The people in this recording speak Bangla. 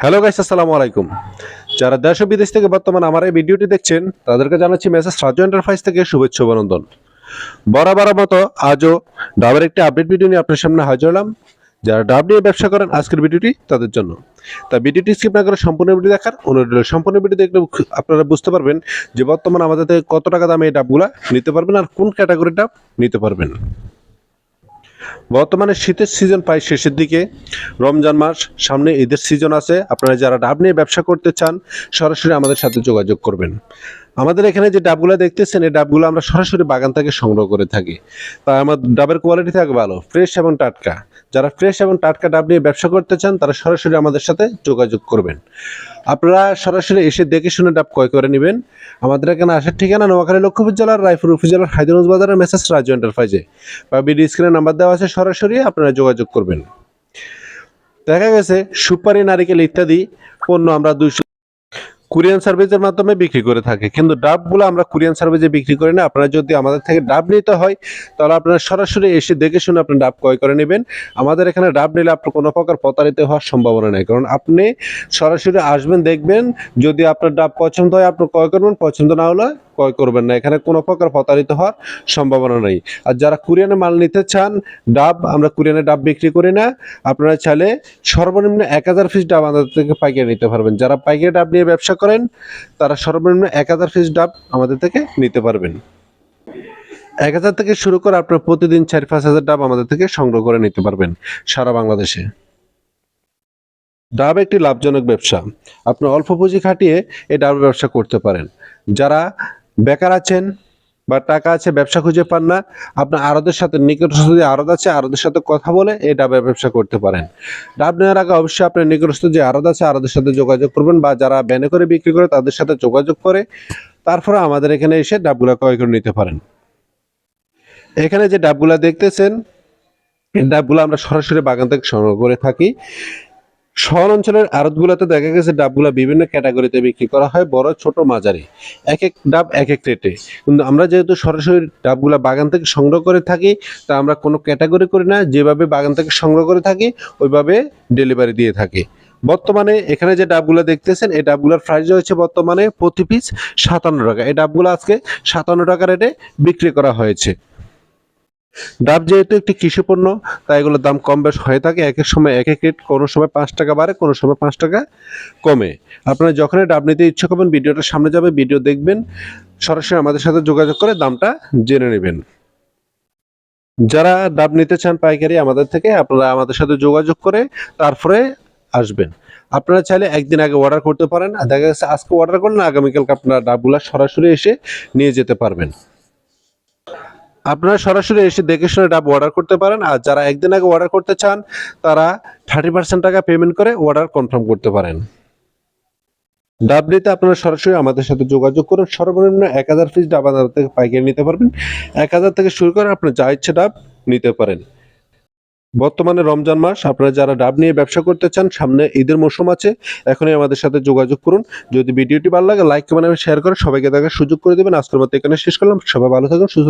হ্যালো গাইস, আসসালামু আলাইকুম। যারা দেশ ও বিদেশ থেকে বর্তমানে আমার এই ভিডিওটি দেখছেন তাদেরকে জানাচ্ছি মেসেজ রাজু এন্টারপ্রাইজ থেকে শুভেচ্ছা অভিনন্দন। বরাবর মতো আজও ডাবের একটি আপডেট ভিডিও নিয়ে আপনার সামনে হাজির হলাম। যারা ডাব নিয়ে ব্যবসা করেন আজকের ভিডিওটি তাদের জন্য। তা ভিডিওটি স্কিপ না করে সম্পূর্ণ ভিডিও দেখার অনুরোধ রইল। সম্পূর্ণ ভিডিও দেখলে আপনারা বুঝতে পারবেন যে বর্তমানে আমাদের থেকে কত টাকা দামে এই ডাবগুলা নিতে পারবেন আর কোন ক্যাটাগরির ডাব নিতে পারবেন। বর্তমানে শীতের সিজন প্রায় শেষের দিকে, রমজান মাস সামনে, ঈদের সিজন আছে। আপনারা যারা ডাব নিয়ে ব্যবসা করতে চান সরাসরি আমাদের সাথে যোগাযোগ করবেন। আমাদের এখানে যে ডাবগুলো দেখতেছেন এই ডাবগুলো আমরা সরাসরি বাগান থেকে সংগ্রহ করে থাকি। তাই আমার ডাবের কোয়ালিটি থাকে ভালো, ফ্রেশ এবং টাটকা। যারা ফ্রেশ এবং টাটকা ডাব নিয়ে ব্যবসা করতে চান তারা সরাসরি আমাদের সাথে যোগাযোগ করবেন। আপনারা সরাসরি এসে দেখে শুনে ডাব ক্রয় করে নেবেন। আমাদের এখানে আসার ঠিকানা নোয়াখালী লক্ষ্মীপুর জেলার রায়পুর উপজেলার হায়দ্রাবাদ বাজারের মেসেজ রাজু এন্টারপ্রাইজে বা ভিডিও স্ক্রিনে নাম্বার দেওয়া আছে, সরাসরি আপনারা যোগাযোগ করবেন। দেখা গেছে সুপারি, নারিকেল ইত্যাদি পণ্য আমরা 200 কুরিয়ান সার্ভিসের মাধ্যমে বিক্রি করে থাকি, কিন্তু ডাবগুলো আমরা কুরিয়ান সার্ভিসে বিক্রি করি না। আপনারা যদি আমাদের থেকে ডাব নিতে হয় তাহলে আপনারা সরাসরি এসে দেখে শুনে আপনি ডাব ক্রয় করে নেবেন। আমাদের এখানে ডাব নিলে আপনার কোনো প্রকার প্রতারিত হওয়ার সম্ভাবনা নেই, কারণ আপনি সরাসরি আসবেন, দেখবেন, যদি আপনার ডাব পছন্দ হয় আপনি ক্রয় করবেন, পছন্দ না হলে ক্রয় করবেন না। এখানে কোনো প্রকার প্রতারিত হওয়ার সম্ভাবনা নেই। আর যারা কুরিয়ানে মাল নিতে চান, ডাব আমরা কুরিয়ানে ডাব বিক্রি করি না। আপনারা চাইলে সর্বনিম্ন 1000 পিস ডাব আমাদের থেকে পাইকারি নিতে পারবেন। যারা পাইকারি ডাব নিয়ে ব্যবসা করেন তারা সর্বনিম্ন 1000 পিস ডাব আমাদের থেকে নিতে পারবেন। 1000 থেকে শুরু করে আপনার প্রতিদিন 4-5 হাজার ডাব আমাদের থেকে সংগ্রহ করে নিতে পারবেন সারা বাংলাদেশে। ডাব একটি লাভজনক ব্যবসা। আপনি অল্প পুঁজি খাটিয়ে এই ডাবের ব্যবসা করতে পারেন। যারা বেকার আছেন বা টাকা আছে, ব্যবসা খুঁজে পান না, আপনার আড়তের সাথে, নিকটস্থ যে আড়ত আছে আড়তের সাথে কথা বলে এই ডাবের ব্যবসা করতে পারেন। ডাব নেওয়ার আগে অবশ্যই আপনার নিকটস্থ যে আড়ত আছে আড়তের সাথে যোগাযোগ করবেন, বা যারা ব্যানে করে বিক্রি করে তাদের সাথে যোগাযোগ করে তারপরে আমাদের এখানে এসে ডাবগুলা ক্রয় করে নিতে পারেন। এখানে যে ডাবগুলা দেখতেছেন এই ডাবগুলো আমরা সরাসরি বাগান থেকে সংগ্রহ করে থাকি। শহর অঞ্চলের আড়তগুলোতে দেখা গেছে ডাবগুলা বিভিন্ন ক্যাটাগরিতে বিক্রি করা হয়, বড়, ছোট, মাঝারি। এক এক ডাব এক এক রেটে। কিন্তু আমরা যেহেতু সরাসরি ডাবগুলা বাগান থেকে সংগ্রহ করে থাকি, তা আমরা কোনো ক্যাটাগরি করি না, যেভাবে বাগান থেকে সংগ্রহ করে থাকি ওইভাবে ডেলিভারি দিয়ে থাকি। বর্তমানে এখানে যে ডাবগুলো দেখতেছেন এই ডাবগুলোর প্রাইস রয়েছে বর্তমানে প্রতি পিস 57 টাকা। এই ডাবগুলো আজকে 57 টাকা রেটে বিক্রি করা হয়েছে। ডাব যেহেতু একটি কৃষি পণ্য তাই এগুলোর দাম কম বেশ হয়ে থাকে, এক এক সময় এক এক রেট, কোনো সময় 5 টাকা বাড়ে, কোনো সময় 5 টাকা কমে। আপনারা যখনই ডাব নিতে ইচ্ছুক হবেন ভিডিওটা সামনে যাবে, ভিডিও দেখবেন, সরাসরি আমাদের সাথে যোগাযোগ করে দামটা জেনে নেবেন। যারা ডাব নিতে চান পাইকারি আমাদের থেকে, আপনারা আমাদের সাথে যোগাযোগ করে তারপরে আসবেন। আপনারা চাইলে একদিন আগে অর্ডার করতে পারেন, দেখা গেছে আজকে অর্ডার করলেন আগামীকালকে আপনারা ডাবগুলা সরাসরি এসে নিয়ে যেতে পারবেন। আপনারা সরাসরি এসে দেখে শুনে ডাব অর্ডার করতে পারেন। আর যারা একদিন আগে অর্ডার করতে চান তারা 30% টাকা পেমেন্ট করে অর্ডার কনফার্ম করতে পারেন। ডাব নিতে আপনারা সরাসরি আমাদের সাথে যোগাযোগ করুন। সর্বনিম্ন 1000 পিস ডাব আমাদের থেকে পাইকারি নিতে পারবেন। 1000 থেকে শুরু করে আপনার যা ইচ্ছে ডাব নিতে পারেন। বর্তমানে রমজান মাস, আপনারা যারা ডাব নিয়ে ব্যবসা করতে চান, সামনে ঈদের মৌসুম আছে, এখনই আমাদের সাথে যোগাযোগ করুন। যদি ভিডিওটি ভালো লাগে লাইক, কমেন্ট এবং শেয়ার করে সবাইকে দেখার সুযোগ করে দেবেন। আজকের মতো এখানে শেষ করলাম। সবাই ভালো থাকুন, সুস্থ